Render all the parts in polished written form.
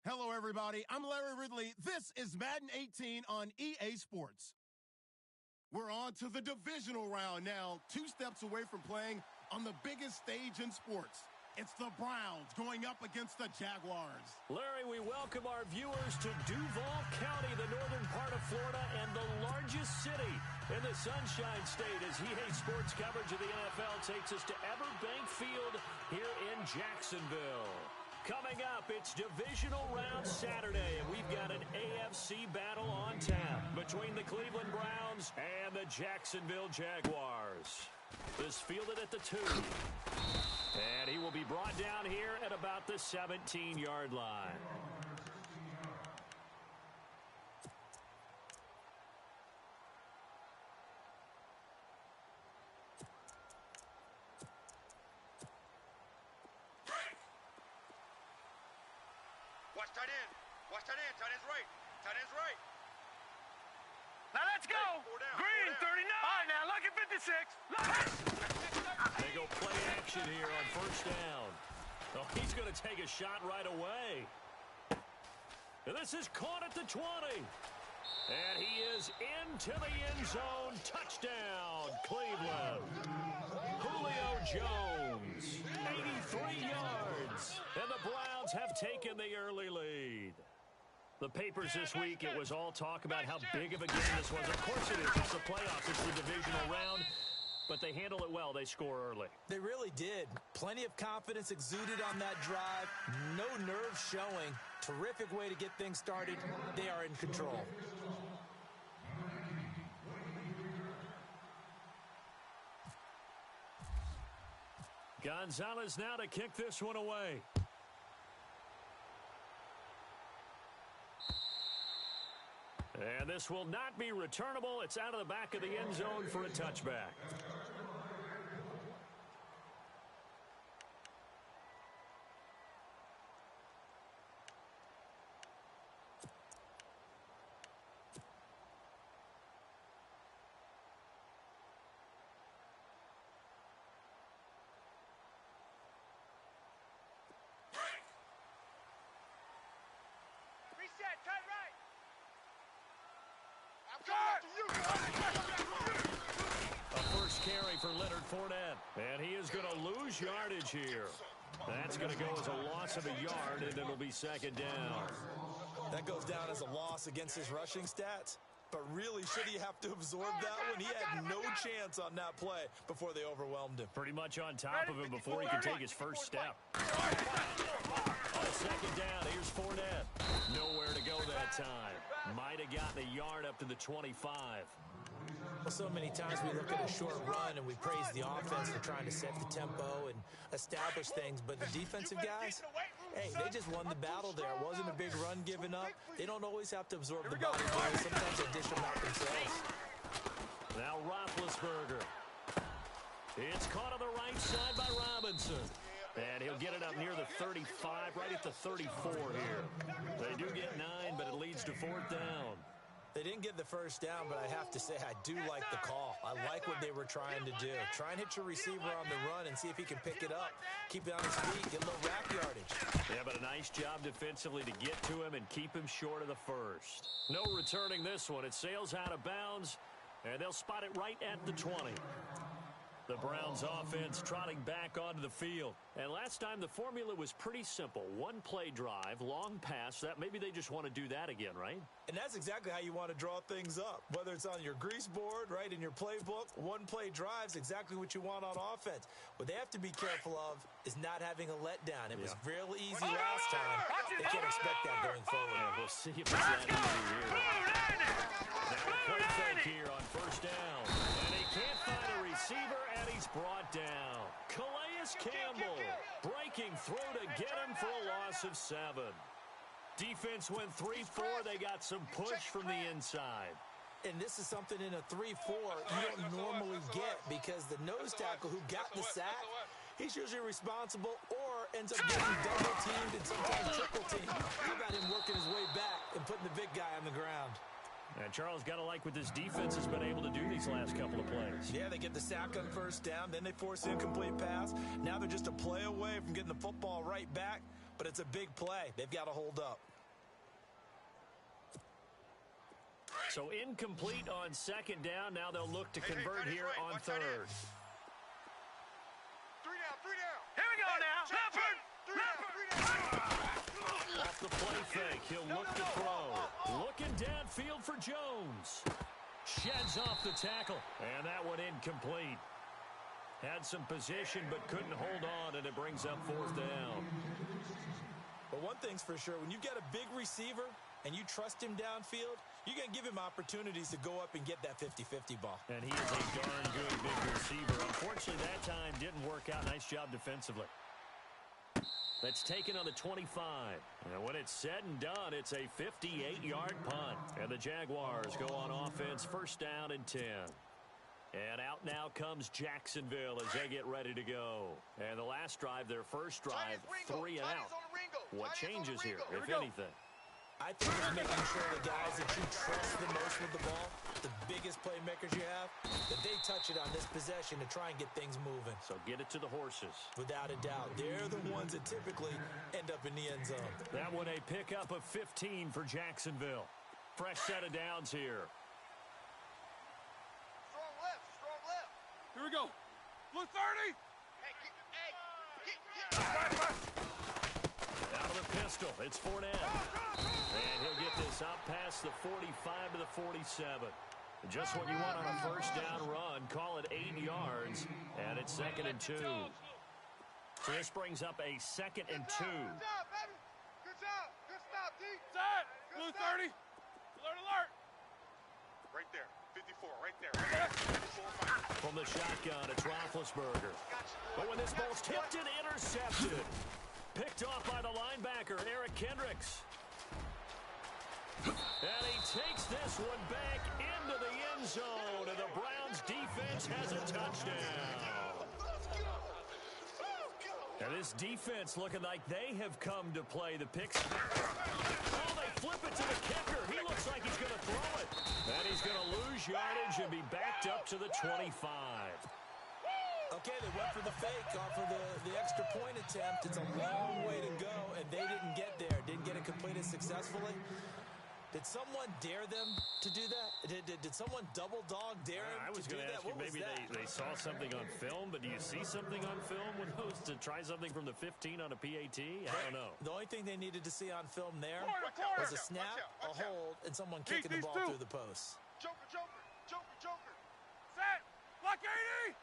Hello, everybody. I'm Larry Ridley. This is Madden 18 on EA Sports. We're on to the divisional round now, 2 steps away from playing on the biggest stage in sports. It's the Browns going up against the Jaguars. Larry, we welcome our viewers to Duval County, the northern part of Florida, and the largest city in the Sunshine State, as EA Sports coverage of the NFL takes us to Everbank Field here in Jacksonville. Coming up, it's Divisional Round Saturday, and we've got an AFC battle on tap between the Cleveland Browns and the Jacksonville Jaguars. This fielded at the 2. And he will be brought down here at about the 17-yard line. Watch tight end. Watch tight end. Tight end's right. Tight end's right. Now let's go. Green, 39. All right, now look at 56. They go play action here on first down. Oh, he's going to take a shot right away. And this is caught at the 20. And he is into the end zone. Touchdown, Cleveland. Julio Jones, 83 yards. And the Browns have taken the early lead. The papers this week, it was all talk about how big of a game this was. Of course it is. It's the playoffs. It's the divisional round. But they handle it well. They score early. They really did. Plenty of confidence exuded on that drive. No nerve showing. Terrific way to get things started. They are in control. Gonzalez now to kick this one away. And this will not be returnable. It's out of the back of the end zone for a touchback. Reset, tight right. A first carry for Leonard Fournette. And he is going to lose yardage here. That's going to go as a loss of a yard, and it'll be second down. That goes down as a loss against his rushing stats. But really, should he have to absorb that one? He had no chance on that play before they overwhelmed him. Pretty much on top of him before he could take his first step. On second down, here's Fournette. Nowhere to go that time. Might have gotten a yard up to the 25. Well, so many times we look at a short run and we praise the offense for trying to set the tempo and establish things. But the defensive guys, hey, they just won the battle there. It wasn't a big run given up. They don't always have to absorb the ball. Sometimes they dish them out themselves. Now Roethlisberger. It's caught on the right side by Robinson. And he'll get it up near the 35, right at the 34 here. They do get 9, but it leads to fourth down. They didn't get the first down, but I have to say I do like the call. I like what they were trying to do. Try and hit your receiver on the run and see if he can pick it up. Keep it on his feet, get a little rack yardage. Yeah, but a nice job defensively to get to him and keep him short of the first. No returning this one. It sails out of bounds, and they'll spot it right at the 20. The Browns offense trotting back onto the field. And last time the formula was pretty simple. One play drive, long pass. That maybe they just want to do that again, right? And that's exactly how you want to draw things up. Whether it's on your grease board, right, in your playbook, one play drive's exactly what you want on offense. What they have to be careful of is not having a letdown. It was real easy last time. They can't expect that going forward. Yeah, we'll see if it's that easy here. Now a play fake here on first down. And he can't find a receiver, and he's brought down. Calais Campbell breaking through to get him for a loss of 7. Defense went 3-4. They got some push from the inside. And this is something in a 3-4 you don't normally get because the nose tackle who got the sack, he's usually responsible or ends up getting double-teamed and sometimes triple-teamed. How about him working his way back and putting the big guy on the ground? And Charles, got to like what this defense has been able to do these last couple of plays. Yeah, they get the sack on first down, then they force an incomplete pass. Now they're just a play away from getting the football right back, but it's a big play. They've got to hold up. So incomplete on second down. Now they'll look to convert here on third. Three down. Here we go now. Off the play fake. He'll look to throw. Looking downfield for Jones. Sheds off the tackle. And that one incomplete. Had some position but couldn't hold on, and it brings up fourth down. But one thing's for sure, when you've got a big receiver and you trust him downfield, you're going to give him opportunities to go up and get that 50-50 ball. And he is a darn good big receiver. Unfortunately, that time didn't work out. Nice job defensively. That's taken on the 25. And when it's said and done, it's a 58-yard punt. And the Jaguars go on offense, first down and 10. And out now comes Jacksonville as they get ready to go. And the last drive, their first drive, 3 and out. What changes here, if anything? I think it's making sure the guys that you trust the most with the ball, the biggest playmakers you have, that they touch it on this possession to try and get things moving. So get it to the horses. Without a doubt. They're the ones that typically end up in the end zone. That one a pickup of 15 for Jacksonville. Fresh set of downs here. Strong left. Here we go. Blue 30. Out of the pistol, it's Fournette. And he'll get this out past the 45 to the 47. Just what you want on a first down run. Call it 8 yards, and it's 2nd and 2. So this brings up a 2nd and 2. Good job, baby. Good job. Good stop, D. Set. Blue 30. Alert. Right there. 54, right there. 54. From the shotgun, it's Roethlisberger. But when this ball's tipped and intercepted. Picked off by the linebacker, Eric Kendricks. And he takes this one back into the end zone, and the Browns defense has a touchdown. And this defense looking like they have come to play the picks. Oh, they flip it to the kicker. He looks like he's going to throw it. And he's going to lose yardage and be backed up to the 25. Okay, they went for the fake off of the extra point attempt. It's a long way to go, and they didn't get there. Didn't get it completed successfully. Did someone dare them to do that? Did someone double dog dare them I was to do going to that? ask you, maybe they saw something on film, but do you see something on film when those to try something from the 15 on a PAT? I don't know. The only thing they needed to see on film there Corner. was a snap, a hold, and someone kicking the ball through the post. Joker. Set. Lock 80.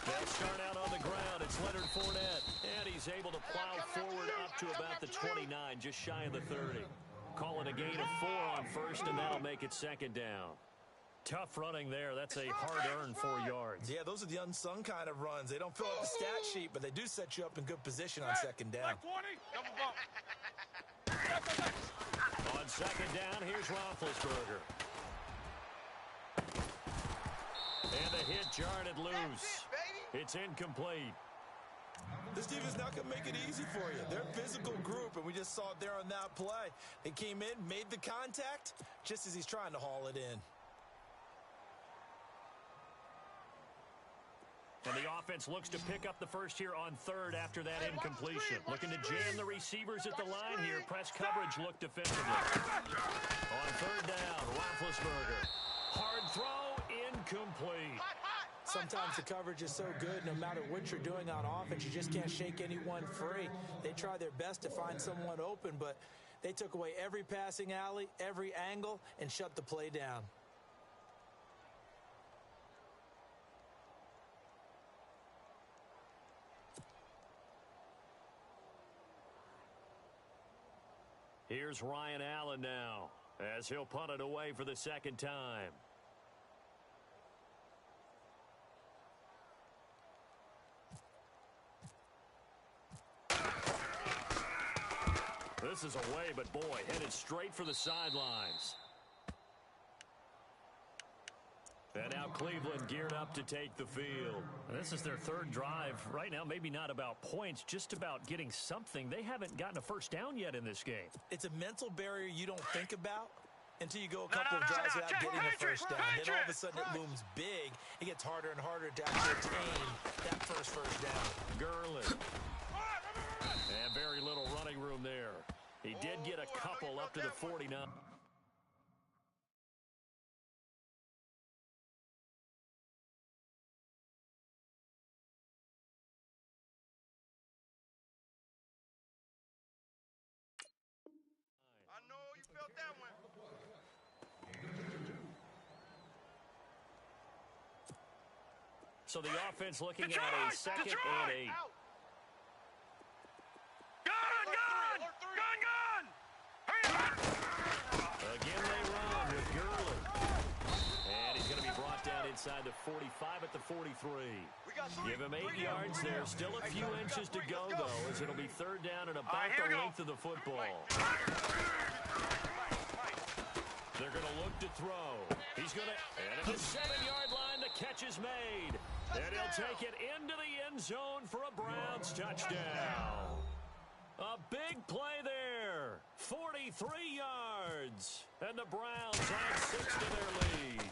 They'll start out on the ground. It's Leonard Fournette. And he's able to plow forward up to about the 29, just shy of the 30. Calling a gain of 4 on first, and that'll make it 2nd down. Tough running there. That's a hard-earned 4 yards. Yeah, those are the unsung kind of runs. They don't fill out the stat sheet, but they do set you up in good position on 2nd down. 20. Double bump. On 2nd down, here's Roethlisberger. And the hit jarred it loose. It's incomplete. This defense not going to make it easy for you. They're a physical group, and we just saw it there on that play. They came in, made the contact, just as he's trying to haul it in. And the offense looks to pick up the first here on third after that incompletion. Looking to jam the receivers at the line here. Press coverage look defensively. On 3rd down, Roethlisberger. Hard throw, incomplete. Sometimes the coverage is so good, no matter what you're doing on offense, you just can't shake anyone free. They try their best to find someone open, but they took away every passing alley, every angle, and shut the play down. Here's Ryan Allen now, as he'll punt it away for the 2nd time. This is away, but boy, headed straight for the sidelines. And now Cleveland geared up to take the field. This is their 3rd drive. Right now, maybe not about points, just about getting something. They haven't gotten a first down yet in this game. It's a mental barrier you don't think about until you go a couple of drives without getting a first down. Then all of a sudden it looms big. It gets harder and harder to actually attain that first down. Gurley. And very little running room there. He did get a couple up to the 49. So the offense looking at a second and 8. Gun! Again they run with Gurley. And he's going to be brought down inside the 45 at the 43. Give him 8 yards. There's still a few inches to go, though, as it'll be third down and about the length of the football. They're going to look to throw. He's going to, and at the 7-yard line, the catch is made. And he'll take it into the end zone for a Browns touchdown. A big play there. 43 yards. And the Browns add 6 to their lead.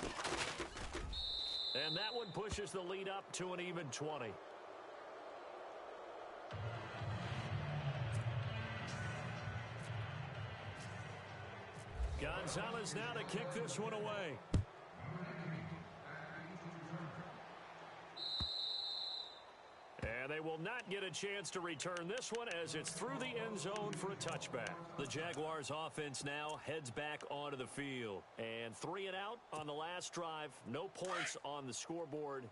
And that one pushes the lead up to an even 20. Gonzalez now to kick this one away. And they will not get a chance to return this one as it's through the end zone for a touchback. The Jaguars offense now heads back onto the field. And 3 and out on the last drive. No points on the scoreboard.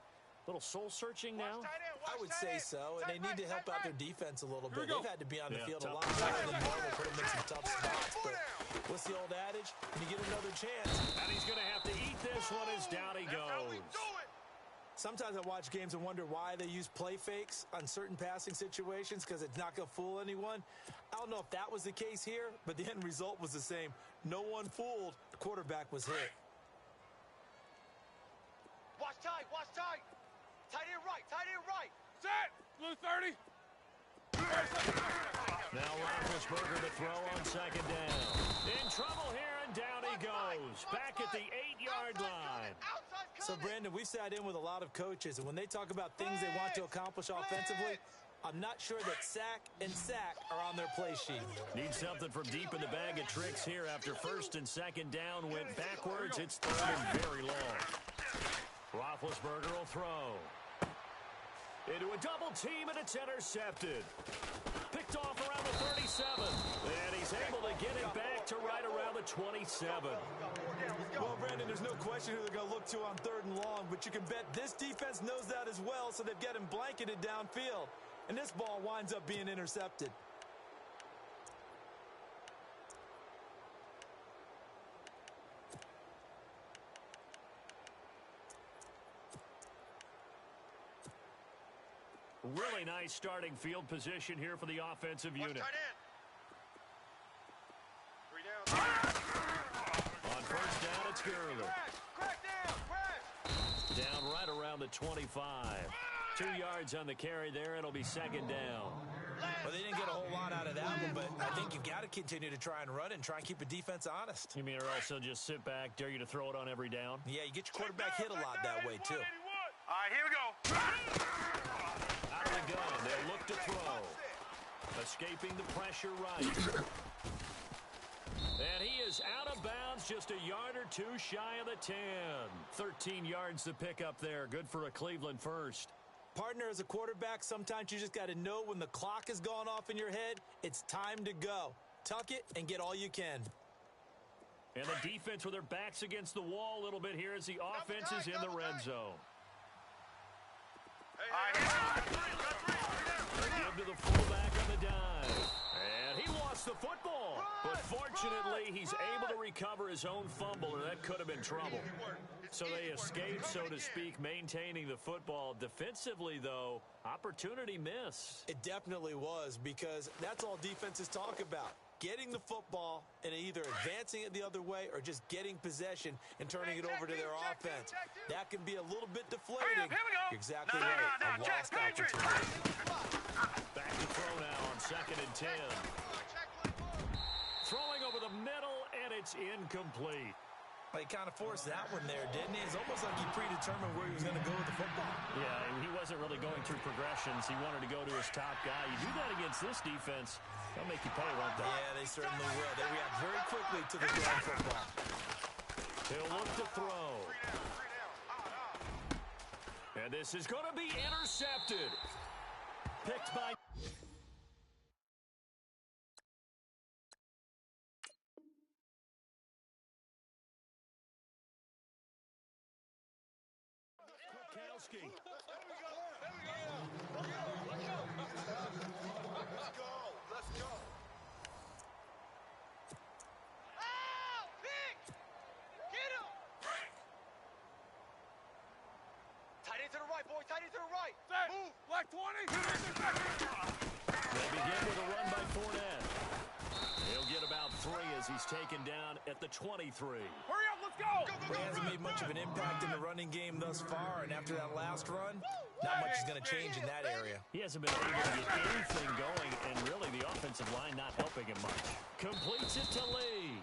Little soul-searching now? I would say so, and they need to help out their defense a little bit. They've had to be on the field a lot more than normal, put them in some tough spots. But what's the old adage? When you get another chance. And he's going to have to eat this one as down he goes. Sometimes I watch games and wonder why they use play fakes on certain passing situations because it's not going to fool anyone. I don't know if that was the case here, but the end result was the same. No one fooled. The quarterback was hit. Watch tight. Tight end right. Set. Blue 30. Now Roethlisberger to throw on second down. In trouble here, and down he goes. Back at the 8-yard line. So, Brandon, we've sat in with a lot of coaches, and when they talk about things they want to accomplish offensively, I'm not sure that sack and sack are on their play sheet. Need something from deep in the bag of tricks here after first and second down went backwards. It's third and very long. Roethlisberger will throw. Into a double team, and it's intercepted. Picked off around the 37. And he's able to get it back to right around the 27. Well, Brandon, there's no question who they're going to look to on third and long, but you can bet this defense knows that as well, so they've got him blanketed downfield. And this ball winds up being intercepted. Really nice starting field position here for the offensive unit. On first down, it's Gurley. Down right around the 25. 2 yards on the carry there. It'll be second down. Well, they didn't get a whole lot out of that one, but I think you've got to continue to try and run and try and keep the defense honest. You mean or also just sit back, dare you to throw it on every down? Yeah, you get your quarterback hit a lot that way, too. All right, here we go. Out of the gun, they'll look to throw. Escaping the pressure right. And he is out of bounds, just a yard or two shy of the 10. 13 yards to pick up there. Good for a Cleveland first. Partner, as a quarterback, sometimes you just got to know when the clock has gone off in your head, it's time to go. Tuck it and get all you can. And the defense with their backs against the wall a little bit here as the offense is in the red zone. They give to the fullback on the dive. And he lost the football. But fortunately, he's able to recover his own fumble, or that could have been trouble. So they escape, so to speak, maintaining the football. Defensively, though, opportunity miss. It definitely was, because that's all defenses talk about. Getting the football and either advancing it the other way or just getting possession and turning it over to their offense. That can be a little bit deflating. Here we go. You're exactly right. A lost opportunity. Back to throw now on second and 10. Throwing over the middle, and it's incomplete. Well, he kind of forced that one there, didn't he? It's almost like he predetermined where he was going to go with the football. Yeah, he wasn't really going through progressions. He wanted to go to his top guy. You do that against this defense, they'll make you pay, won't they? Yeah, they certainly will. They react very quickly to the throwing football. He'll look to throw. And this is going to be intercepted. Picked by... Gronkowski. There we go. Let's go. Oh, pick! Get him! Tight end to the right, boy. Tight end to the right. Move. Black 20. They begin with a run by Fournette. He'll get about 3 as he's taken down at the 23. Hurry up, let's go. He hasn't made much of an impact in the running game thus far, and after that last run, not much is going to change in that area. He hasn't been able to get anything going, and really the offensive line not helping him much. Completes it to Lee.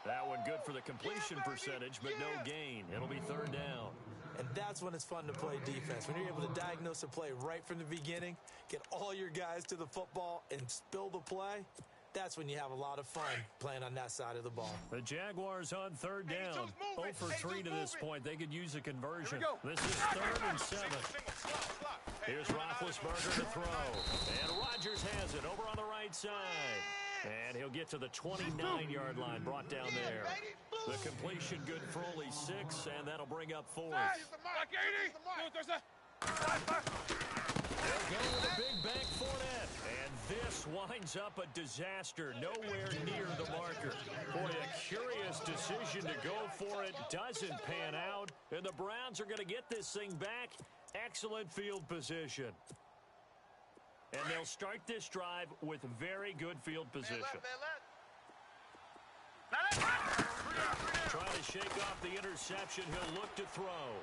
That one good for the completion percentage, but no gain. It'll be 3rd down. And that's when it's fun to play defense. When you're able to diagnose a play right from the beginning, get all your guys to the football, and spill the play, that's when you have a lot of fun playing on that side of the ball. The Jaguars on 3rd down. 0 for 3 to this point. They could use a conversion. This is 3rd and 7. Here's Roethlisberger to throw. And Rodgers has it over on the right side. And he'll get to the 29-yard line, brought down there. The completion good for only 6, and that'll bring up 4th. They'll go with a big bank Fournette. And this winds up a disaster, nowhere near the marker. Boy, a curious decision to go for it. Doesn't pan out. And the Browns are going to get this thing back. Excellent field position. And they'll start this drive with very good field position. Trying to shake off the interception. He'll look to throw.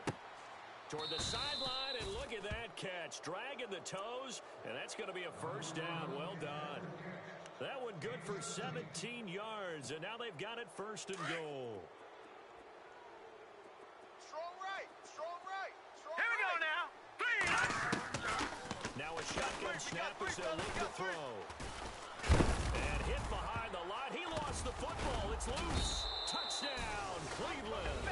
Toward the sideline, and look at that catch. Dragging the toes, and that's going to be a 1st down. Well done. That one good for 17 yards, and now they've got it 1st and goal. Strong right. Here we go now. 3. Now a shotgun snap as they'll look to throw. And hit behind the line. He lost the football. It's loose. Touchdown, Cleveland.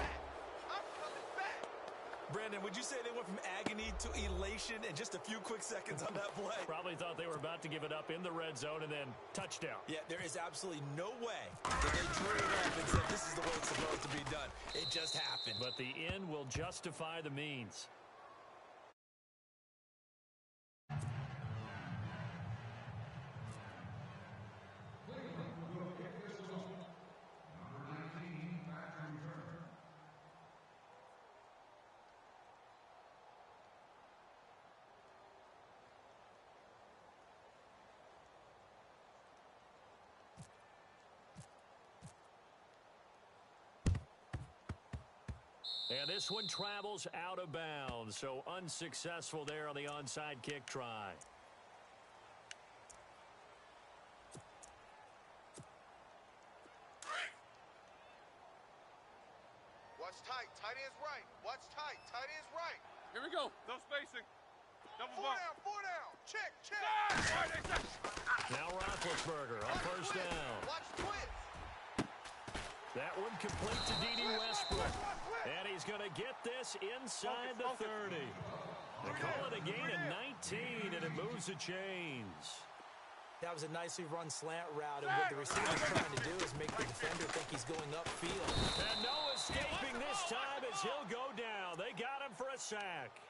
Brandon, would you say they went from agony to elation in just a few quick seconds on that play? Probably thought they were about to give it up in the red zone and then touchdown. Yeah, there is absolutely no way that they drew it up and said this is the way it's supposed to be done. It just happened. But the end will justify the means. And this one travels out of bounds, so unsuccessful there on the onside kick try. Watch tight. Tight end's right. Watch tight. Tight end's right. Here we go. No spacing. Double 4 bump. down. 4 down. Check. Now Roethlisberger on 1st down. Watch twist. That one complete to D.D. Westbrook. And he's going to get this inside the 30. They call it a gain of 19, and it moves the chains. That was a nicely run slant route, and what the receiver's trying to do is make the defender think he's going upfield. And no escaping this time as he'll go down. They got him for a sack.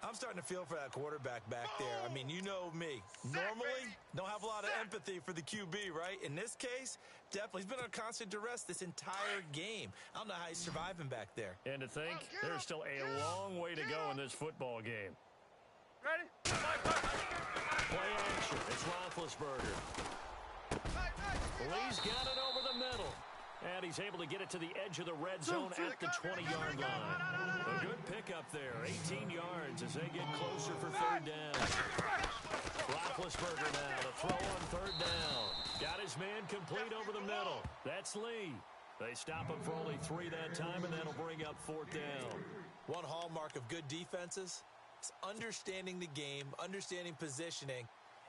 I'm starting to feel for that quarterback back there. I mean, you know me. Normally, don't have a lot of empathy for the QB, right? In this case, definitely. He's been on constant duress this entire game. I don't know how he's surviving back there. And to think, there's still a long way to go in this football game. Ready? Play action. It's Roethlisberger. Lee's got it over the middle. And he's able to get it to the edge of the red zone at the 20-yard line. A good pickup there, 18 yards as they get closer for 3rd down. Roethlisberger now to throw on 3rd down. Got his man complete over the middle. That's Lee. They stop him for only 3 that time, and that'll bring up 4th down. One hallmark of good defenses is understanding the game, understanding positioning,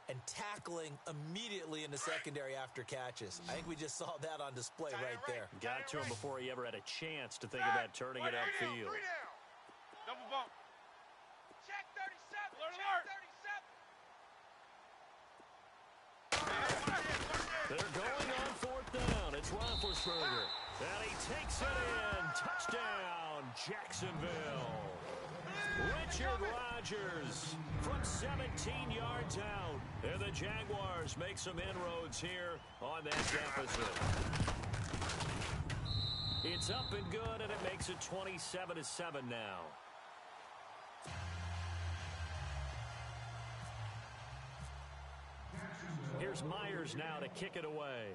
and tackling immediately in the secondary after catches. I think we just saw that on display right there. Got to him before he ever had a chance to think about turning it upfield. Double bump. Check 37. Alert. Check 37. They're going on 4th down. It's Roethlisberger. And he takes it in. Touchdown, Jacksonville. Richard Rodgers from 17 yards out. And the Jaguars make some inroads here on that deficit. It's up and good, and it makes it 27-7 now. Here's Myers now to kick it away.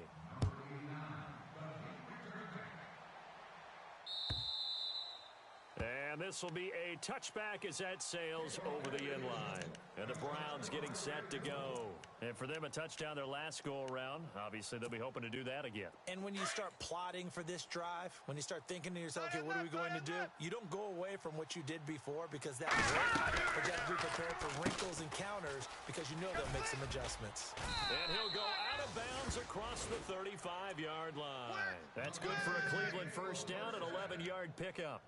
And this will be a touchback as that sails over the inline. And the Browns getting set to go. And for them, a touchdown their last go-around. Obviously, they'll be hoping to do that again. And when you start plotting for this drive, when you start thinking to yourself, okay, what are we going to do? You don't go away from what you did before because that worked. But you have to be prepared for wrinkles and counters because you know they'll make some adjustments. And he'll go out of bounds across the 35-yard line. That's good for a Cleveland first down, an 11-yard pickup.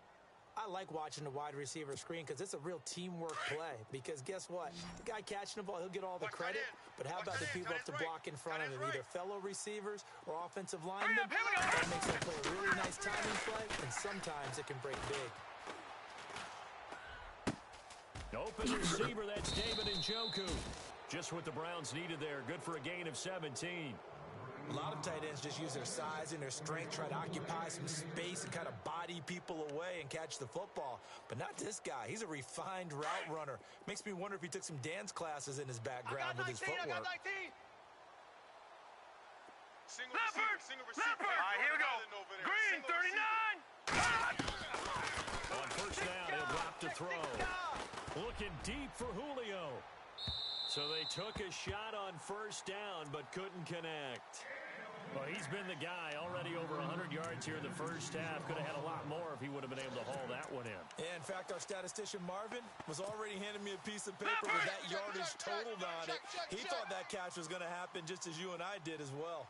I like watching the wide receiver screen because it's a real teamwork play. Because guess what? The guy catching the ball, he'll get all the credit. But how about the people up to block in front of him? Either fellow receivers or offensive linemen. That makes them play a really nice timing play, and sometimes it can break big. Open receiver, that's David Njoku. Just what the Browns needed there. Good for a gain of 17. A lot of tight ends just use their size and their strength, try to occupy some space and kind of body people away and catch the football. But not this guy. He's a refined route runner. Makes me wonder if he took some dance classes in his background with his footwork. Single receiver. All right, here we go. Green, 39. On first down, he'll drop to throw. Looking deep for Julio. So they took a shot on first down, but couldn't connect. Well, he's been the guy already over 100 yards here in the first half. Could have had a lot more if he would have been able to haul that one in. Yeah, in fact, our statistician Marvin was already handing me a piece of paper with that yardage totaled on it. He thought that catch was going to happen just as you and I did as well.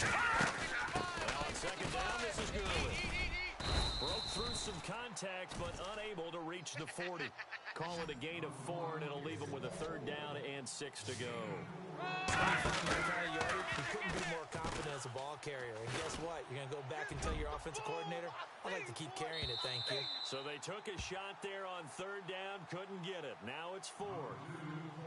Now on second down, this is Gurley. Broke through some contact, but unable to reach the 40. Call it a gain of 4, and it'll leave him with a third down and 6 to go. You couldn't be more confident as a ball carrier. And guess what? You're going to go back and tell your offensive coordinator, I'd like to keep carrying it, thank you. So they took a shot there on third down, couldn't get it. Now it's 4.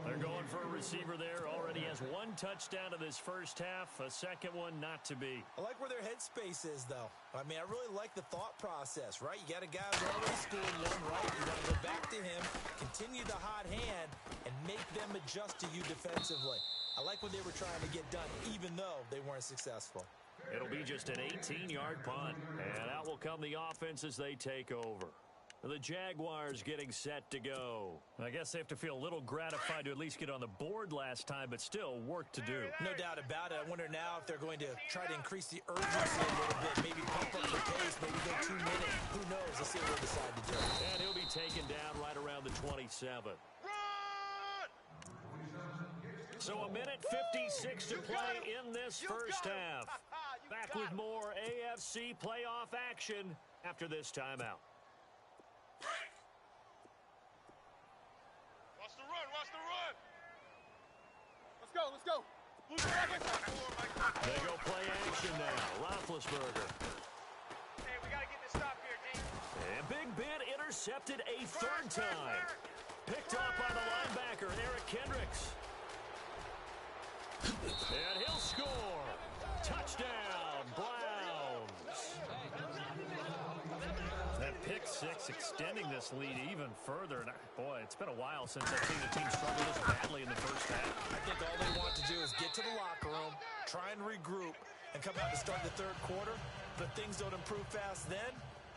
They're going for a receiver there. Already has 1 touchdown in this first half, a second one not to be. I like where their headspace is, though. I mean, I really like the thought process, right? You got a guy who's already scored one, right? You got to go back to him, continue the hot hand, and make them adjust to you defensively. I like what they were trying to get done, even though they weren't successful. It'll be just an 18-yard punt, and out will come the offense as they take over. The Jaguars getting set to go. I guess they have to feel a little gratified to at least get on the board last time, but still work to do. No doubt about it. I wonder now if they're going to try to increase the urgency a little bit, maybe pump up the pace, maybe go 2 minutes. Who knows? Let's see what they decide to do. And he'll be taken down right around the 27. So a minute 56 to play in this first half. Back with more AFC playoff action after this timeout. Watch the run. Let's go. They go play action now. Roethlisberger. Hey, we got to get this stop here, D. And Big Ben intercepted a third time. Picked off by the linebacker, Eric Kendricks. And he'll score. Touchdown, Browns. That pick six extending this lead even further. And boy, it's been a while since I've seen a team struggle this badly in the first half. I think all they want to do is get to the locker room, try and regroup, and come out to start the third quarter. But if things don't improve fast then,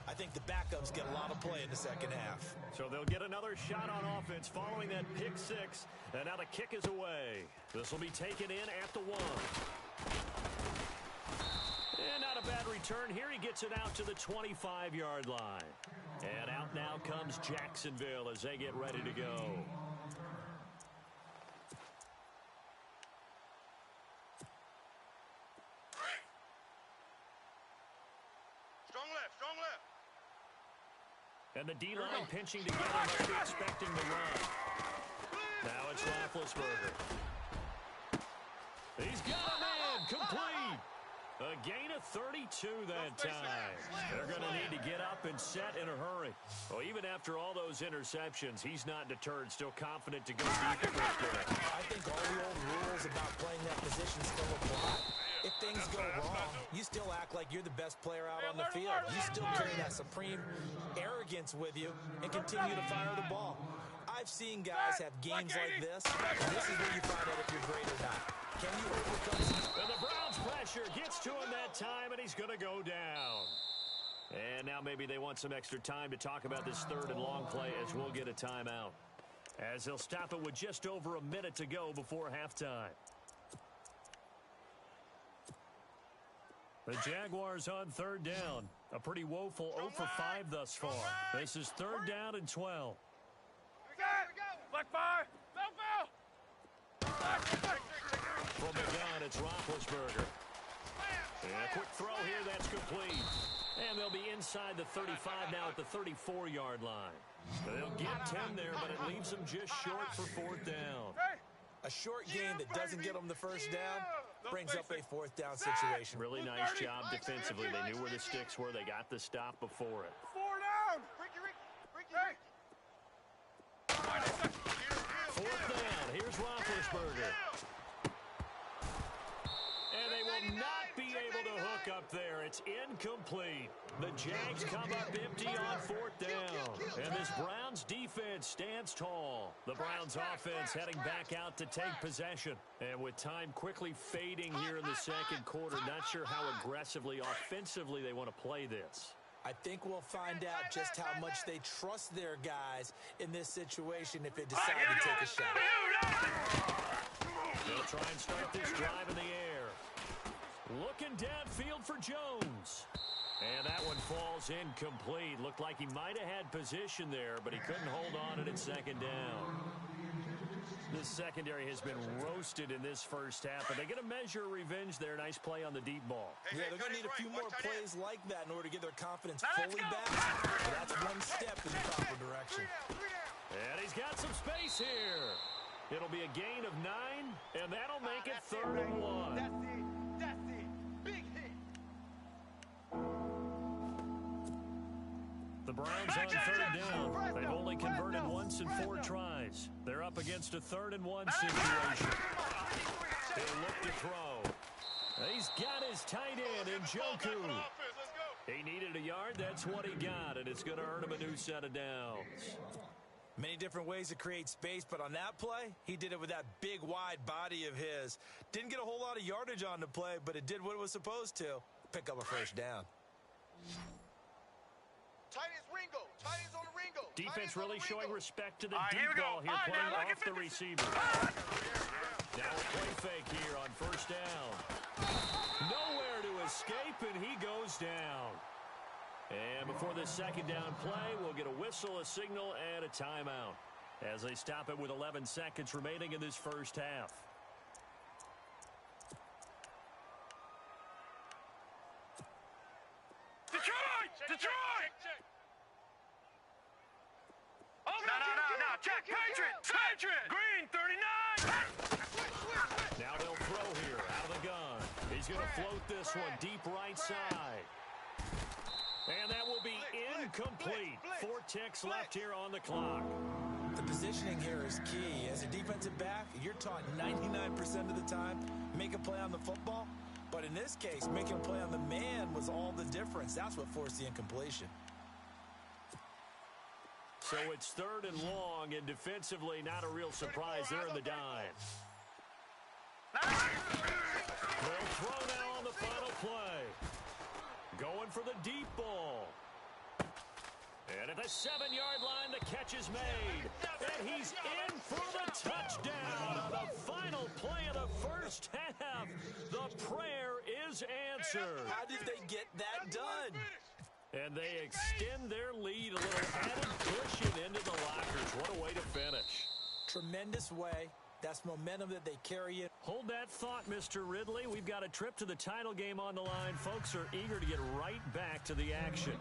I think the backups get a lot of play in the second half. So they'll get another shot on offense following that pick six. And now the kick is away. This will be taken in at the 1. And not a bad return here. He gets it out to the 25-yard line. And out now comes Jacksonville as they get ready to go. Strong left. And the D-line pinching together, must be expecting the run. Now it's Roethlisberger. He's got a man, complete. A gain of 32 that time. They're going to need to get up and set in a hurry. Well, even after all those interceptions, he's not deterred, still confident to go deep at this point. I think all the old rules about playing that position still apply. If things go wrong, you still act like you're the best player out on the field. You still carry that supreme arrogance with you and continue to fire the ball. I've seen guys have games like this, and this is where you find out if you're great or not. Can you overcome some... And the Browns pressure gets to him that time, and he's going to go down. And now maybe they want some extra time to talk about this third and long play as we'll get a timeout. As they'll stop it with just over a minute to go before halftime. The Jaguars on third down. A pretty woeful 0 for 5 thus far. This is third down and 12. Black fire. From the gun, it's Roethlisberger. And a quick throw here, that's complete. And they'll be inside the 35 now at the 34-yard line. They'll get 10 there, but it leaves them just short for fourth down. A short gain that doesn't get them the first down brings up a fourth down situation. Really nice job defensively. They knew where the sticks were. They got the stop before it. 4 down. Fourth down. Here's Roethlisberger. And they will not be able to hook up there. It's incomplete. The Jags come up empty on fourth down. And this Browns defense stands tall. The Browns offense heading back out to take possession. And with time quickly fading here in the second quarter, not sure how aggressively, offensively they want to play this. I think we'll find out just how much they trust their guys in this situation if they decide to take a shot. They'll try and start this drive in the air. Looking downfield for Jones. And that one falls incomplete. Looked like he might have had position there, but he couldn't hold on to it at second down. This secondary has been roasted in this first half, but they get a measure of revenge there. Nice play on the deep ball. Yeah, they're going to need a few more plays like that in order to get their confidence fully back. But that's one step in the proper direction. And he's got some space here. It'll be a gain of 9, and that'll make it 3rd and 1. That's it. Big hit. The Browns on third down. They've only converted once in 4 tries. They're up against a 3rd and 1 situation. They look to throw. He's got his tight end in Njoku. He needed a yard. That's what he got, and it's going to earn him a new set of downs. Many different ways to create space, but on that play, he did it with that big, wide body of his. Didn't get a whole lot of yardage on the play, but it did what it was supposed to. Pick up a first down. Tight ends Ringo. Tight ends on the Ringo. Defense really showing respect to the All right, deep here we go. ball here, All right, playing now look off at the 50. receiver. Now a play fake here on first down. Nowhere to escape, and he goes down. And before this second down play, we'll get a whistle, a signal, and a timeout as they stop it with 11 seconds remaining in this first half. Detroit! Oh, no. Check. Patriot! Green, 39! Now they'll throw here out of the gun. He's going to float this one deep right side. And that will be incomplete. 4 ticks left here on the clock. The positioning here is key. As a defensive back, you're taught 99% of the time, make a play on the football. But in this case, making a play on the man was all the difference. That's what forced the incompletion. So it's 3rd and long, and defensively, not a real surprise. They're in the dime. They'll throw now on the final play. Going for the deep ball. And at the 7-yard line, the catch is made. And he's in for the touchdown on the final play of the first half. The prayer is answered. How did they get that done? And they extend their lead, a little added cushion into the lockers. What a way to finish. Tremendous way. That's momentum that they carry in. Hold that thought, Mr. Ridley. We've got a trip to the title game on the line. Folks are eager to get right back to the action.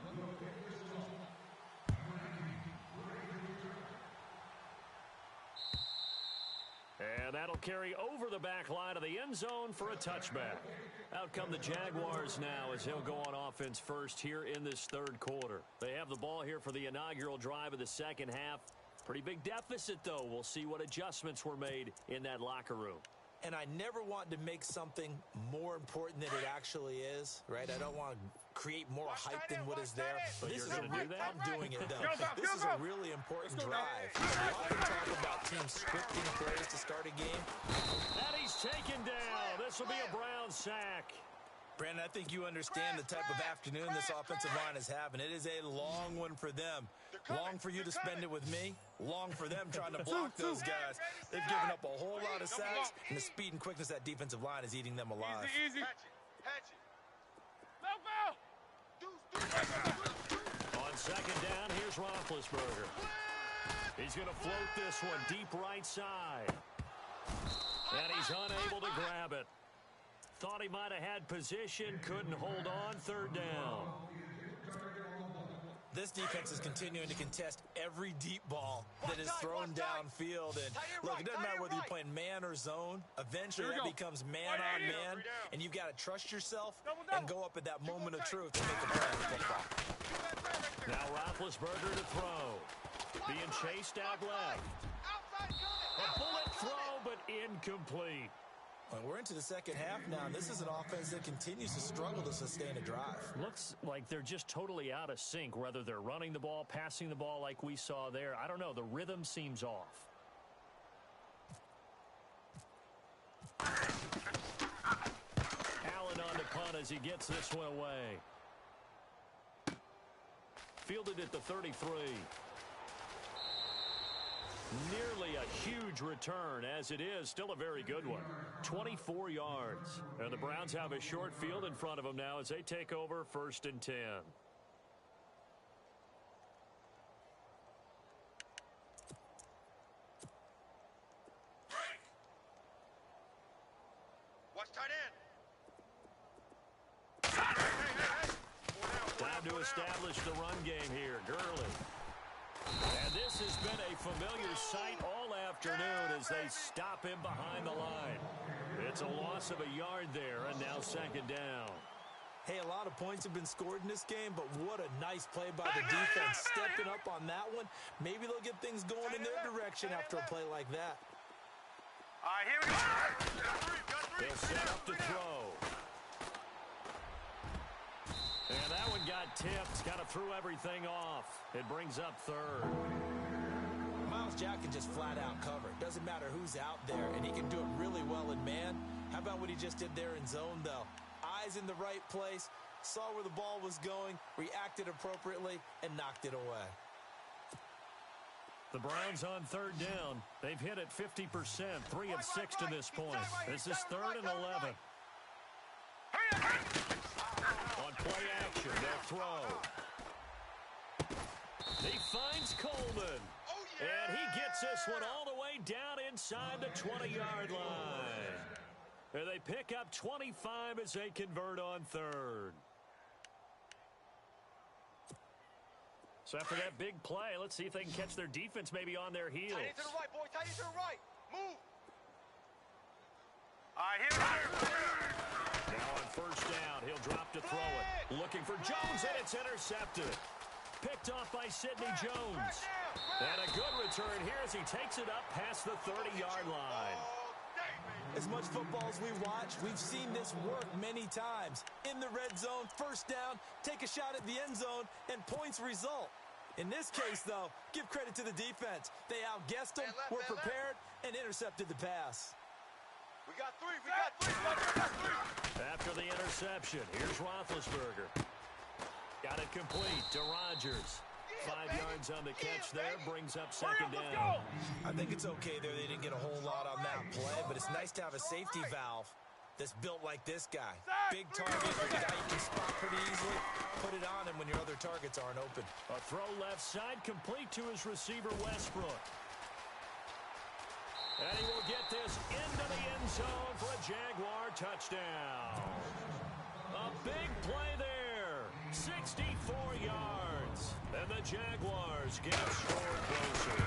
And that'll carry over the back line of the end zone for a touchback. Out come the Jaguars now as they'll go on offense first here in this third quarter. They have the ball here for the inaugural drive of the second half. Pretty big deficit, though. We'll see what adjustments were made in that locker room. And I never want to make something more important than it actually is, right? I don't want to create more hype than what is there. But this you're is going to do that? I'm doing it, though. This is a really important drive. We often talk about teams scripting plays to start a game. And he's taken down. This will be a Brown sack. Brandon, I think you understand the type of afternoon this offensive line is having. It is a long one for them. Long for you to spend it with me. Long for them trying to block those guys. They've given up a whole lot of sacks, and the speed and quickness of that defensive line is eating them alive. Easy. Hatch it. On second down, here's Roethlisberger. He's going to float this one deep right side. And he's unable to grab it. Thought he might have had position, couldn't hold on, third down. This defense is continuing to contest every deep ball that is thrown downfield. And look, it doesn't matter whether you're playing man or zone. Eventually, that becomes man on man, and you've got to trust yourself and go up at that moment of truth and make a play on the football. Now Roethlisberger to throw. Being chased out left. A bullet throw, but incomplete. Well, we're into the second half now, and this is an offense that continues to struggle to sustain a drive. Looks like they're just totally out of sync, whether they're running the ball, passing the ball like we saw there. I don't know. The rhythm seems off. Allen on the punt as he gets this one away. Fielded at the 33. Nearly a huge return, as it is still a very good one. 24 yards. And the Browns have a short field in front of them now as they take over 1st and 10. Watch tight end. Time to establish the run game here. Gurley. And this has been a familiar sight all afternoon as they stop him behind the line. It's a loss of a yard there, and now second down. Hey, a lot of points have been scored in this game, but what a nice play by the defense. Stepping up on that one. Maybe they'll get things going in their direction after a play like that. All right, here we go. They'll set up to throw. And that one got tipped, kind of threw everything off. It brings up third. Miles Jack can just flat out cover. Doesn't matter who's out there, and he can do it really well in man. How about what he just did there in zone, though? Eyes in the right place, saw where the ball was going, reacted appropriately, and knocked it away. The Browns on third down. They've hit it 50%, 3 of 6 to this point. This is 3rd and 11. On play action, they'll throw. He finds Coleman. And he gets this one all the way down inside the 20-yard line. And they pick up 25 as they convert on third. So after that big play, let's see if they can catch their defense maybe on their heels. Tight end to the right, boy. Tight end to the right. Move. All right, here we go. Now on first down, he'll drop to throw it. Looking for Jones, and it's intercepted. Picked off by Sidney Jones. And a good return here as he takes it up past the 30-yard line. As much football as we watch, we've seen this work many times. In the red zone, first down, take a shot at the end zone, and points result. In this case, though, give credit to the defense. They outguessed them, were prepared, and intercepted the pass. We got three. We got three. After the interception, here's Roethlisberger. Got it complete to Rodgers. 5 yards on the catch there, brings up second down. I think it's okay there. They didn't get a whole lot on that play, but it's nice to have a safety valve that's built like this guy. Big target, a guy you can spot pretty easily. Put it on him when your other targets aren't open. A throw left side, complete to his receiver, Westbrook. And he will get this into the end zone for a Jaguar touchdown. A big play there. 64 yards. And the Jaguars get a score closer.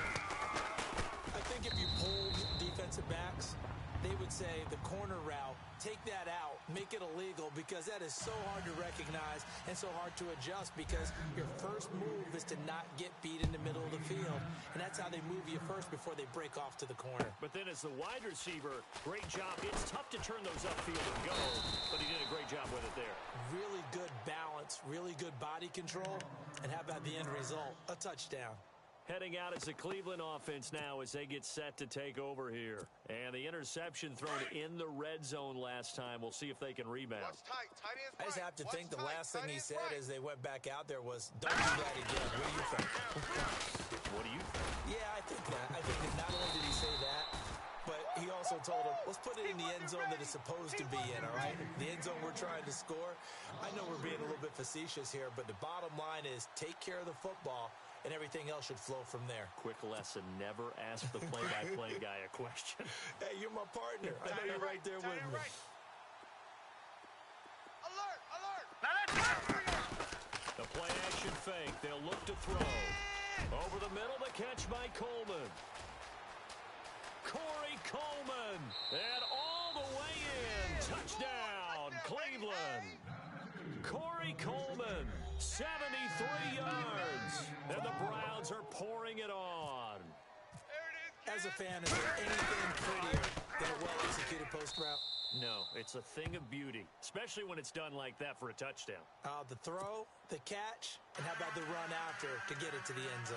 I think if you polled defensive backs, they would say the corner route, take that out, make it illegal, because that is so hard to recognize and so hard to adjust, because your first move is to not get beat in the middle of the field, and that's how they move you first before they break off to the corner. But then as the wide receiver, great job. It's tough to turn those upfield and go, but he did a great job with it there. Really good balance, really good body control, and how about the end result? A touchdown. Heading out is the Cleveland offense now as they get set to take over here. And the interception thrown in the red zone last time. We'll see if they can rebound. I just have to think the last thing he said as they went back out there was, don't do that again. What do you think? What do you think? Yeah, I think that. I think that not only did he say that, but he also told him, let's put it in the end zone that it's supposed to be in, all right? The end zone we're trying to score. I know we're being a little bit facetious here, but the bottom line is take care of the football, and everything else should flow from there. Quick lesson, never ask the play-by-play guy a question. Hey, you're my partner. I know you're right there with me. Alert, alert. Now let's go. The play-action fake. They'll look to throw. Over the middle, the catch by Coleman. Corey Coleman. And all the way in. Touchdown, Cleveland. Corey Coleman, 73 yards. And the Browns are pouring it on. As a fan, is there anything prettier than a well-executed post route? No, it's a thing of beauty, especially when it's done like that for a touchdown. The throw, the catch, and how about the run after to get it to the end zone?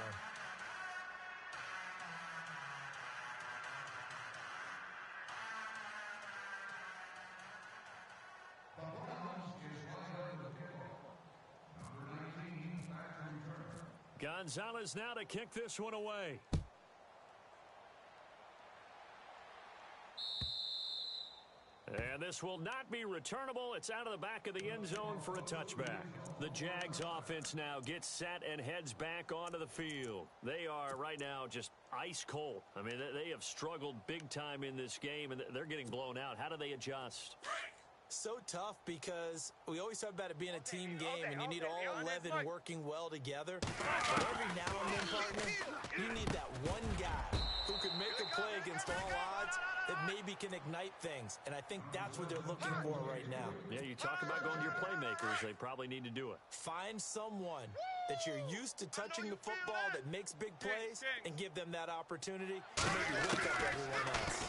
Gonzalez now to kick this one away. And this will not be returnable. It's out of the back of the end zone for a touchback. The Jags offense now gets set and heads back onto the field. They are right now just ice cold. I mean, they have struggled big time in this game, and they're getting blown out. How do they adjust? So tough because we always talk about it being a team game and you need all 11 working well together. But every now and then, partner, you need that one guy who can make a play against all odds that maybe can ignite things. And I think that's what they're looking for right now. Yeah, you talk about going to your playmakers. They probably need to do it. Find someone that you're used to touching the football that makes big plays and give them that opportunity to maybe wake up everyone else.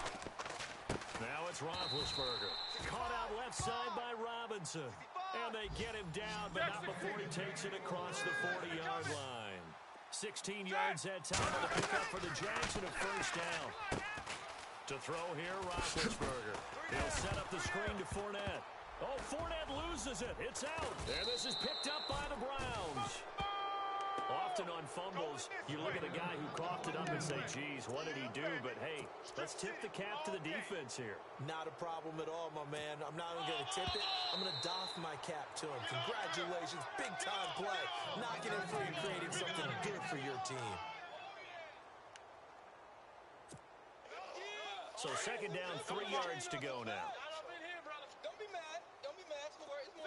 Now it's Roethlisberger. Caught out left side by Robinson. And they get him down, but not before he takes it across the 40-yard line. 16 yards that time on the pickup for the Jags and a first down. To throw here, Roethlisberger. He'll set up the screen to Fournette. Oh, Fournette loses it. It's out. And this is picked up by the Browns. Often on fumbles, you look at a guy who coughed it up and say, geez, what did he do? But, hey, let's tip the cap to the defense here. Not a problem at all, my man. I'm not even going to tip it. I'm going to doff my cap to him. Congratulations. Big-time play. Knocking it free and creating something good for your team. So second down, 3 yards to go now.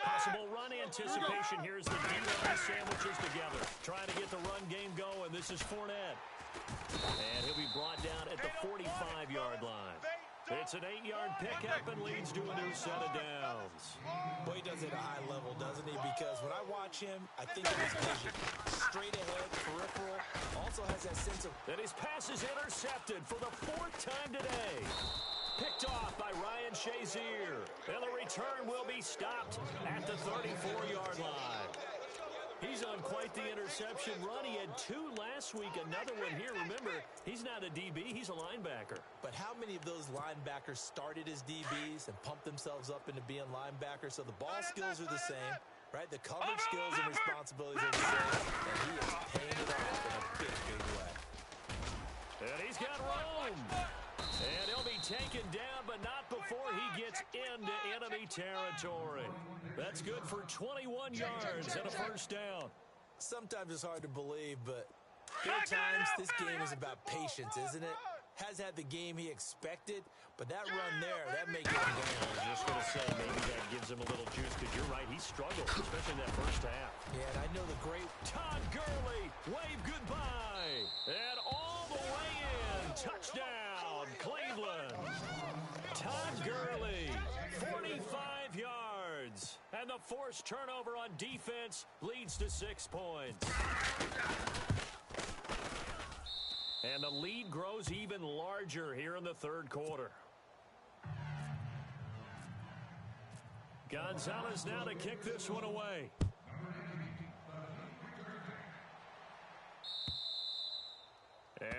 Possible run anticipation. Here's the D-line sandwiches together. Trying to get the run game going. This is Fournette. And he'll be brought down at the 45-yard line. It's an 8-yard pickup and leads to a new set of downs. Boy, he does it at a high level, doesn't he? Because when I watch him, I think of his vision. Straight ahead, peripheral. Also has that sense of... And his pass is intercepted for the 4th time today. Picked off by Ryan Shazier. And the return will be stopped at the 34-yard line. He's on quite the interception run. He had 2 last week, another one here. Remember, he's not a DB, he's a linebacker. But how many of those linebackers started as DBs and pumped themselves up into being linebackers? So the ball skills are the same, right? The coverage skills and responsibilities are the same. And he is paying it off in a big, big way. And he's got room. And he'll be taken down, but not before he gets into enemy territory. That's good for 21 yards and a first down. Sometimes it's hard to believe, but there are times this game is about patience, isn't it? Has had the game he expected, but that run there, that may get him down. I was just going to say, maybe that gives him a little juice, because you're right, he struggled, especially that first half. Yeah, and I know the great Todd Gurley, wave goodbye. And all the way in. Touchdown. Touchdown, Cleveland. Todd Gurley, 45 yards. And the forced turnover on defense leads to 6 points. And the lead grows even larger here in the third quarter. Gonzalez now to kick this one away.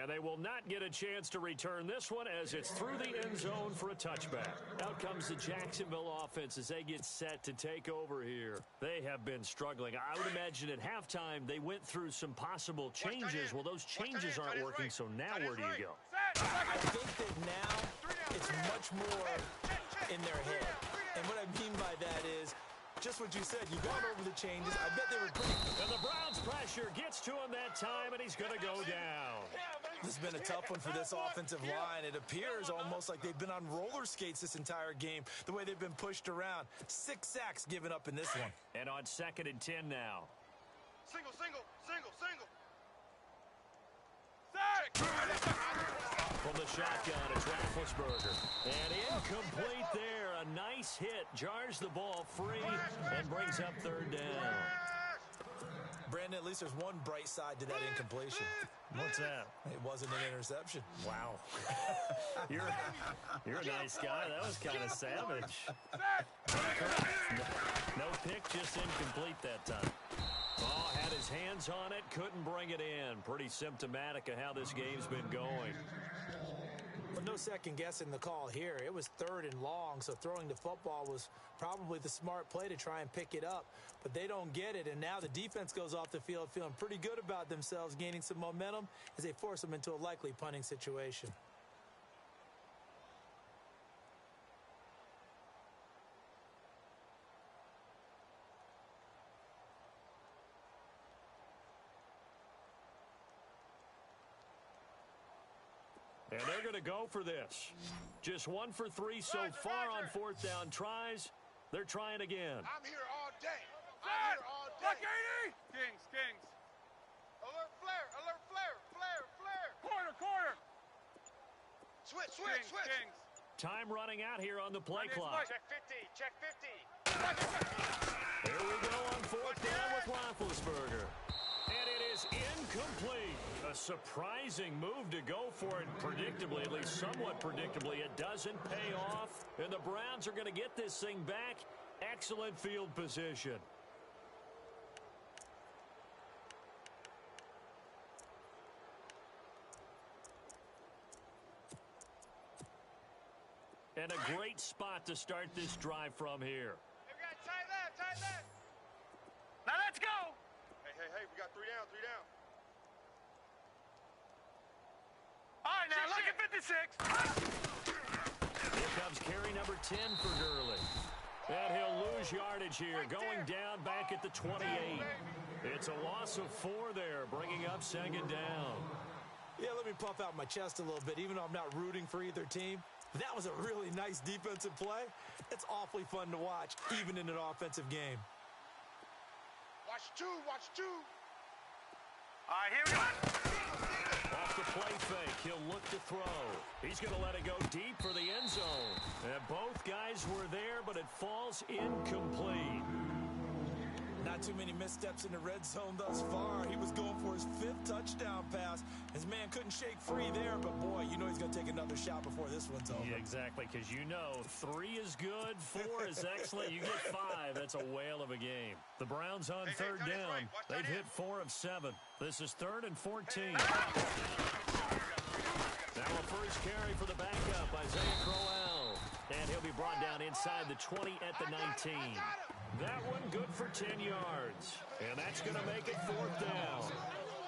And they will not get a chance to return this one as it's through the end zone for a touchback. Out comes the Jacksonville offense as they get set to take over here. They have been struggling. I would imagine at halftime they went through some possible changes. Well, those changes aren't working, so now where do you go? I think that now it's much more in their head. And what I mean by that is just what you said. You gone over the changes. I bet they were pretty. And the Browns pressure gets to him that time, and he's going to go down. This has been a tough one for this offensive line. It appears almost like they've been on roller skates this entire game, the way they've been pushed around. 6 sacks given up in this one. And on 2nd and 10 now. Single. From the shotgun, it's Roethlisberger. And incomplete there. A nice hit. Jars the ball free and brings up 3rd down. Brandon, at least there's one bright side to that incompletion. What's that? It wasn't an interception. Wow. You're a nice guy. That was kind of savage. No pick, just incomplete that time. Oh, had his hands on it, couldn't bring it in. Pretty symptomatic of how this game's been going. But no second guessing the call here. It was 3rd and long, so throwing the football was probably the smart play to try and pick it up. But they don't get it, and now the defense goes off the field feeling pretty good about themselves, gaining some momentum as they force them into a likely punting situation. And they're going to go for this. Just 1 for 3 so far on 4th down tries. They're trying again. I'm here all day. Kings. Alert flare. Corner. Switch. Kings. Time running out here on the play clock. Check 50. Here we go on 4th down with Roethlisberger. And it is incomplete. A surprising move to go for it predictably, at least somewhat predictably. It doesn't pay off, and the Browns are going to get this thing back. Excellent field position. And a great spot to start this drive from here. Hey, we got tight left. Now let's go. Hey, we got 3 down. All right, now look at 56. Here comes carry number 10 for Gurley. And he'll lose yardage here, going down back at the 28. It's a loss of 4 there, bringing up 2nd down. Yeah, let me puff out my chest a little bit, even though I'm not rooting for either team. That was a really nice defensive play. It's awfully fun to watch, even in an offensive game. Watch two. All right, here we go. Off the play fake, he'll look to throw. He's going to let it go deep for the end zone. And both guys were there, but it falls incomplete. Not too many missteps in the red zone thus far. He was going for his 5th touchdown pass. His man couldn't shake free there, but boy, you know he's going to take another shot before this one's over. Yeah, exactly, because you know 3 is good, 4 is excellent. You get 5, that's a whale of a game. The Browns on 3rd down. They've hit 4 of 7. This is 3rd and 14. Now a first carry for the backup, Isaiah Crowell. And he'll be brought down inside the 20 at the 19. That one good for 10 yards. And that's going to make it 4th down.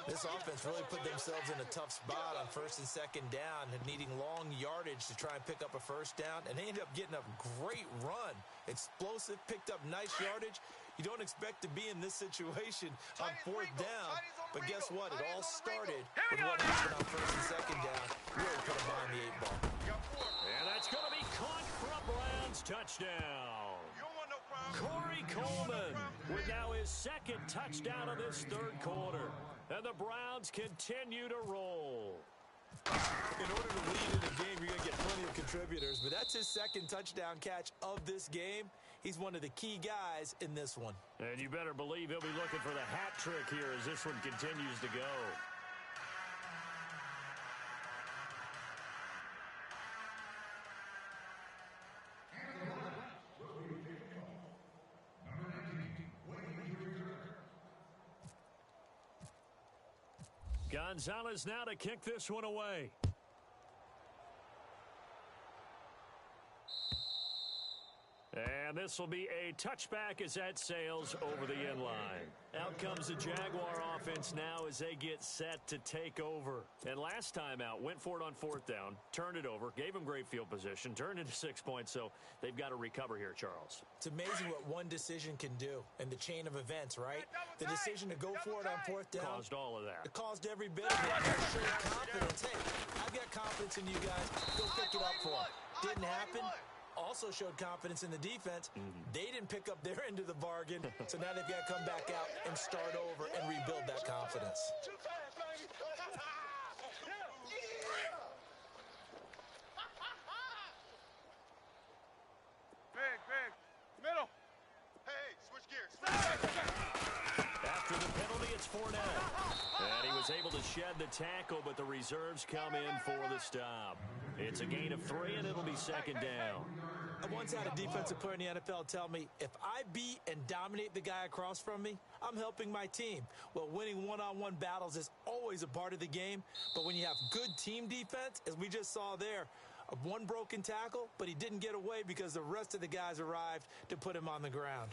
This offense really put themselves in a tough spot on 1st and 2nd down and needing long yardage to try and pick up a 1st down. And they ended up getting a great run. Explosive, picked up nice yardage. You don't expect to be in this situation on 4th down. But guess what? It all started with what happened on 1st and 2nd down. Really put them behind the 8 ball. And that's going to be caught for a Browns touchdown. Corey Coleman with now his 2nd touchdown of this 3rd quarter. And the Browns continue to roll. In order to lead in a game, you're going to get plenty of contributors, but that's his second touchdown catch of this game. He's one of the key guys in this one. And you better believe he'll be looking for the hat trick here as this one continues to go. Gonzalez now to kick this one away. And this will be a touchback as that sails over the end line. Out comes the Jaguar offense now as they get set to take over. And last time out, went for it on fourth down, turned it over, gave them great field position, turned into 6 points, so they've got to recover here, Charles. It's amazing what one decision can do in the chain of events, right? The decision to go for it on fourth down. Caused all of that. It caused every bit of it. It showed confidence. Hey, I've got confidence in you guys. Go pick it up for them. Didn't happen. Also showed confidence in the defense. They didn't pick up their end of the bargain, so now they've got to come back out and start over and rebuild that confidence. Big. Middle. Hey, switch gears. After the penalty, it's Fournette. And he was able to shed the tackle, but the reserves come in for the stop. It's a gain of 3, and it'll be second down. I once had a defensive player in the NFL tell me, if I beat and dominate the guy across from me, I'm helping my team. Well, winning one-on-one battles is always a part of the game, but when you have good team defense, as we just saw there, one broken tackle, but he didn't get away because the rest of the guys arrived to put him on the ground.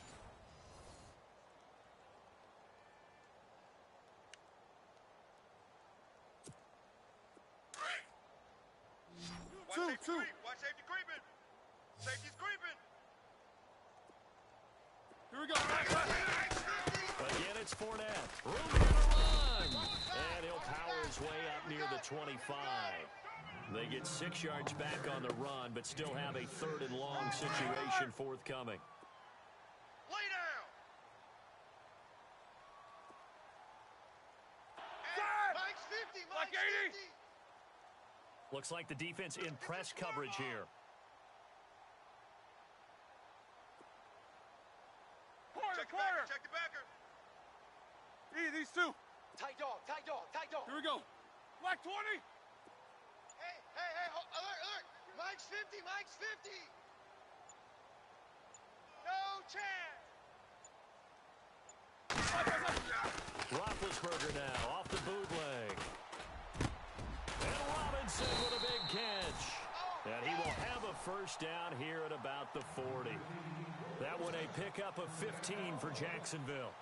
Two. Watch safety creeping. Safety's creeping. Here we go. Again, it's Fournette. Room here to run. And he'll power his way up near the 25. They get 6 yards back on the run, but still have a 3rd and long situation forthcoming. Lay down. Mike's 50. Mike's 50. Looks like the defense in press coverage here. Corner. Check the backer. These two. Tight dog. Here we go. Black 20. Hey, alert. Mike's 50. No chance. Roethlisberger now off the bootleg. And Robinson with a big catch. And he will have a first down here at about the 40. That one a pickup of 15 for Jacksonville.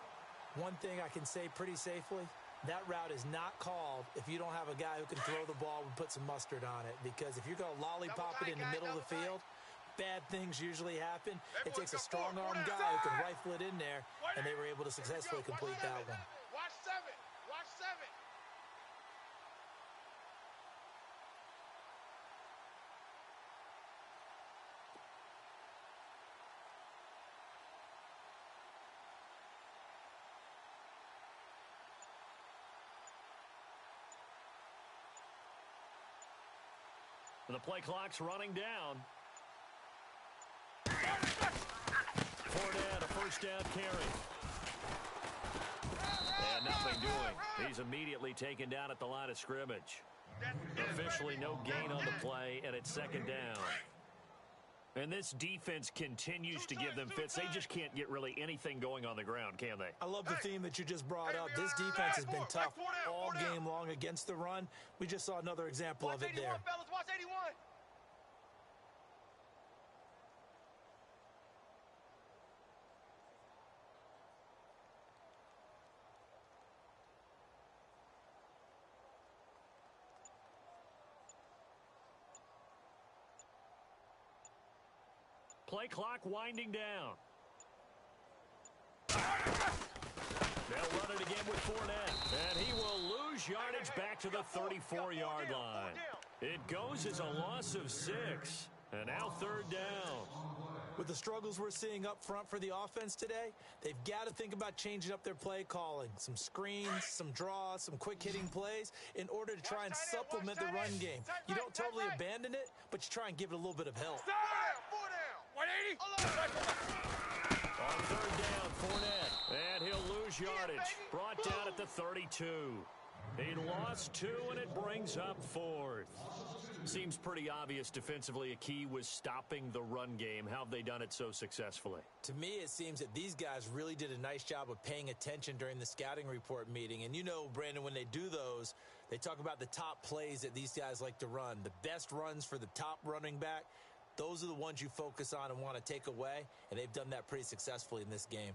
One thing I can say pretty safely, that route is not called if you don't have a guy who can throw the ball and put some mustard on it. Because if you're going to lollipop it in the middle of the field, bad things usually happen. It takes a strong-arm guy who can rifle it in there, and they were able to successfully complete that one. Watch 7. The play clock's running down. Fournette, a first down carry. And nothing doing. He's immediately taken down at the line of scrimmage. Officially no gain on the play, and it's second down. And this defense continues to give them fits. They just can't get really anything going on the ground, can they? I love the theme that you just brought up. This defense has been tough all game long against the run. We just saw another example of it there. Fellas, watch 81. Play clock winding down. They'll run it again with Fournette. And he will lose yardage back to the 34-yard line. It goes as a loss of 6. And now third down. With the struggles we're seeing up front for the offense today, they've got to think about changing up their play calling. Some screens, some draws, some quick-hitting plays in order to try and supplement the run game. You don't totally abandon it, but you try and give it a little bit of help. 180. On third down, Fournette. And he'll lose yardage. Brought down at the 32. He lost 2, and it brings up 4th. Seems pretty obvious defensively a key was stopping the run game. How have they done it so successfully? To me, it seems that these guys really did a nice job of paying attention during the scouting report meeting. And you know, Brandon, when they do those, they talk about the top plays that these guys like to run. The best runs for the top running back, those are the ones you focus on and want to take away. And they've done that pretty successfully in this game.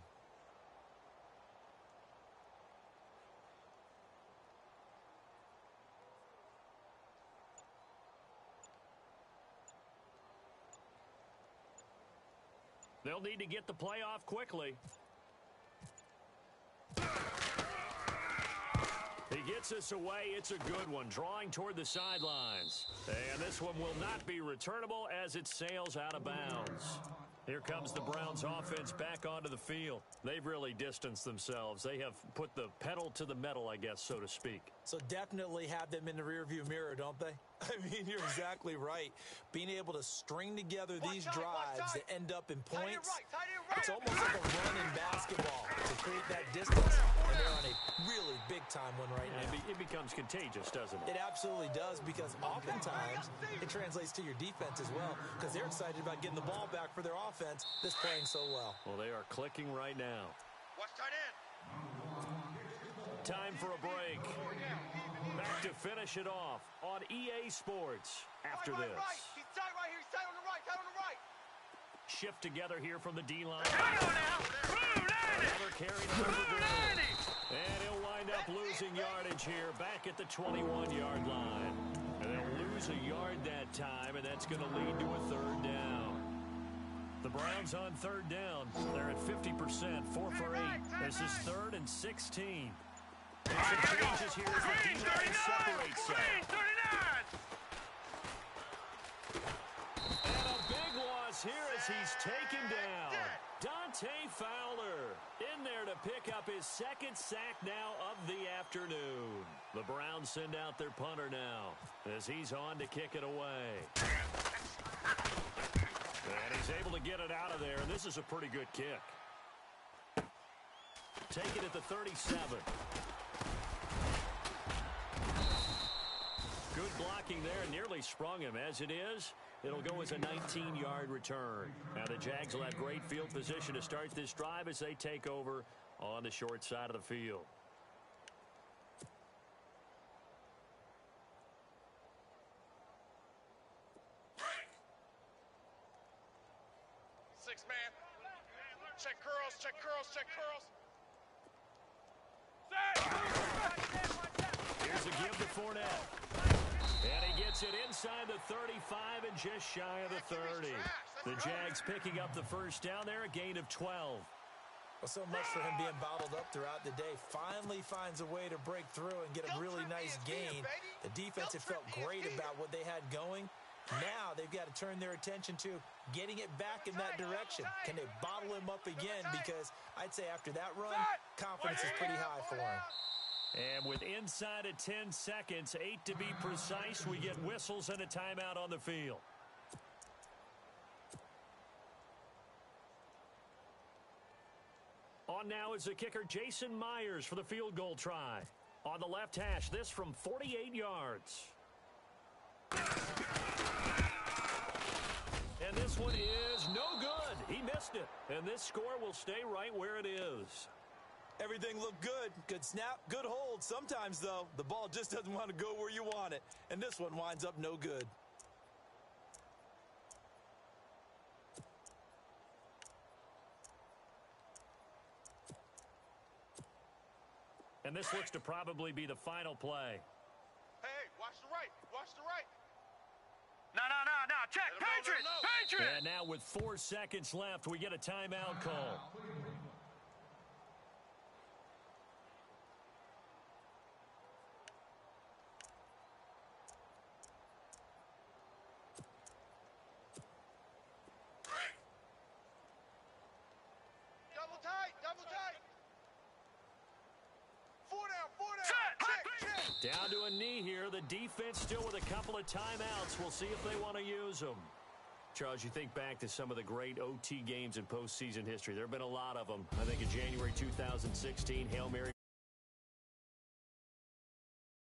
They'll need to get the play off quickly. He gets us away. It's a good one, drawing toward the sidelines. And this one will not be returnable as it sails out of bounds. Here comes the Browns offense back onto the field. They've really distanced themselves. They have put the pedal to the metal, I guess, so to speak. So definitely have them in the rearview mirror, don't they? I mean, you're exactly right. Being able to string together these drives that end up in points, it's almost like a run in basketball to create that distance. And they're on a really big-time one right now. It becomes contagious, doesn't it? It absolutely does, because oftentimes it translates to your defense as well, because they're excited about getting the ball back for their offense that's playing so well. Well, they are clicking right now. Watch tight end. Time for a break. Back to finish it off on EA Sports after this. He's tight right here. He's tight on the right. Tight on the right. Shift together here from the D-line. Another carried over and he'll wind up losing yardage here back at the 21-yard line. And they'll lose a yard that time, and that's going to lead to a third down. The Browns on third down. They're at 50%, 4 for 8. This is 3rd and 16. Some changes here as the D-line separates them. And a big loss here as he's taken down. Dante Fowler in there to pick up his 2nd sack now of the afternoon. The Browns send out their punter now as he's on to kick it away. And he's able to get it out of there, and this is a pretty good kick. Take it at the 37. Good blocking there, nearly sprung him. As it is, it'll go as a 19-yard return. Now the Jags will have great field position to start this drive as they take over on the short side of the field. Six man. Check curls, check curls, check curls. Here's a give to Fournette. And he gets it inside the 35 and just shy of the 30. The Jags picking up the first down there, a gain of 12. Well, so much for him being bottled up throughout the day. Finally finds a way to break through and get a really nice gain. The defense had felt great about what they had going. Now they've got to turn their attention to getting it back in that direction. Can they bottle him up again? Because I'd say after that run, confidence is pretty high for him. And with inside of 10 seconds, 8 to be precise, we get whistles and a timeout on the field. On now is the kicker, Jason Myers, for the field goal try. On the left hash, this from 48 yards. And this one is no good. He missed it. And this score will stay right where it is. Everything looked good. Good snap, good hold. Sometimes, though, the ball just doesn't want to go where you want it. And this one winds up no good. And this looks to probably be the final play. Hey, watch the right. Watch the right. No. Check. Patriots. Patriots. And now with 4 seconds left, we get a timeout call. Down to a knee here. The defense still with a couple of timeouts. We'll see if they want to use them. Charles, you think back to some of the great OT games in postseason history. There have been a lot of them. I think in January 2016, Hail Mary